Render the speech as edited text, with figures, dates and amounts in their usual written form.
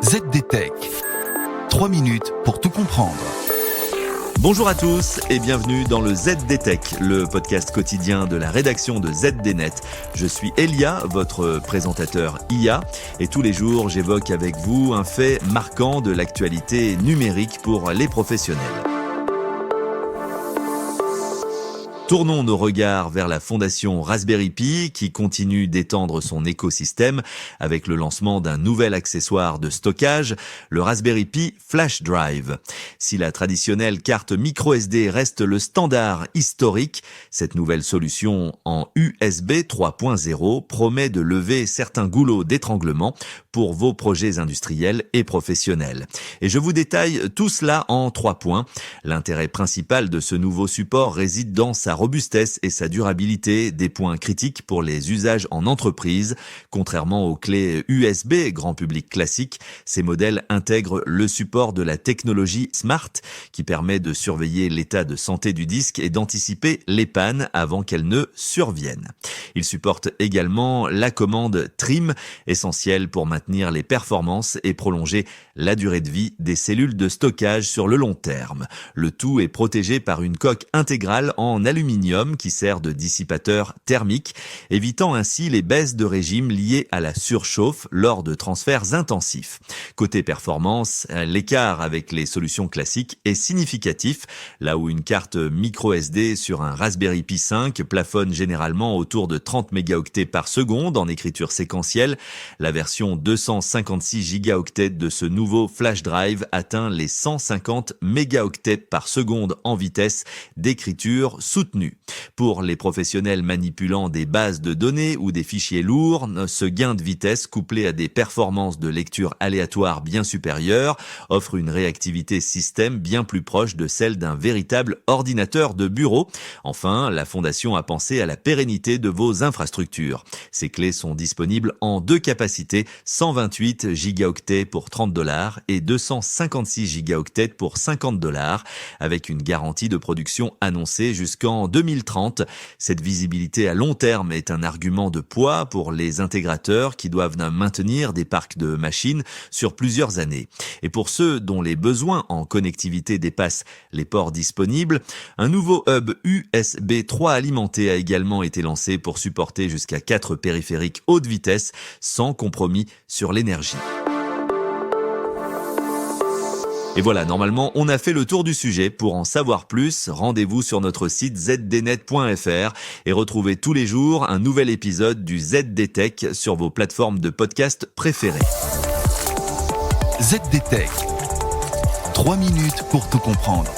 ZDTech. 3 minutes pour tout comprendre. Bonjour à tous et bienvenue dans le ZDTech, le podcast quotidien de la rédaction de ZDNet. Je suis Elia, votre présentateur IA, et tous les jours j'évoque avec vous un fait marquant de l'actualité numérique pour les professionnels. Tournons nos regards vers la fondation Raspberry Pi qui continue d'étendre son écosystème avec le lancement d'un nouvel accessoire de stockage, le Raspberry Pi Flash Drive. Si la traditionnelle carte microSD reste le standard historique, cette nouvelle solution en USB 3.0 promet de lever certains goulots d'étranglement pour vos projets industriels et professionnels. Et je vous détaille tout cela en 3 points. L'intérêt principal de ce nouveau support réside dans sa robustesse et sa durabilité, des points critiques pour les usages en entreprise. Contrairement aux clés USB grand public classiques, ces modèles intègrent le support de la technologie Smart qui permet de surveiller l'état de santé du disque et d'anticiper les pannes avant qu'elles ne surviennent. Il supporte également la commande Trim, essentielle pour maintenir les performances et prolonger la durée de vie des cellules de stockage sur le long terme. Le tout est protégé par une coque intégrale en aluminium qui sert de dissipateur thermique, évitant ainsi les baisses de régime liées à la surchauffe lors de transferts intensifs. Côté performance, l'écart avec les solutions classiques est significatif, là où une carte microSD sur un Raspberry Pi 5 plafonne généralement autour de 30 mégaoctets par seconde en écriture séquentielle. La version 256 gigaoctets de ce nouveau flash drive atteint les 150 mégaoctets par seconde en vitesse d'écriture soutenue. Pour les professionnels manipulant des bases de données ou des fichiers lourds, ce gain de vitesse couplé à des performances de lecture aléatoire bien supérieures offre une réactivité système bien plus proche de celle d'un véritable ordinateur de bureau. Enfin, la fondation a pensé à la pérennité de vos infrastructures. Ces clés sont disponibles en 2 capacités, 128 gigaoctets pour $30 et 256 gigaoctets pour $50, avec une garantie de production annoncée jusqu'en 2030. Cette visibilité à long terme est un argument de poids pour les intégrateurs qui doivent maintenir des parcs de machines sur plusieurs années. Et pour ceux dont les besoins en connectivité dépassent les ports disponibles, un nouveau hub USB 3 alimenté a également été lancé pour supporter jusqu'à 4 périphériques haute vitesse sans compromis sur l'énergie. Et voilà, normalement, on a fait le tour du sujet. Pour en savoir plus, rendez-vous sur notre site zdnet.fr et retrouvez tous les jours un nouvel épisode du ZDTech sur vos plateformes de podcast préférées. ZDTech. 3 minutes pour tout comprendre.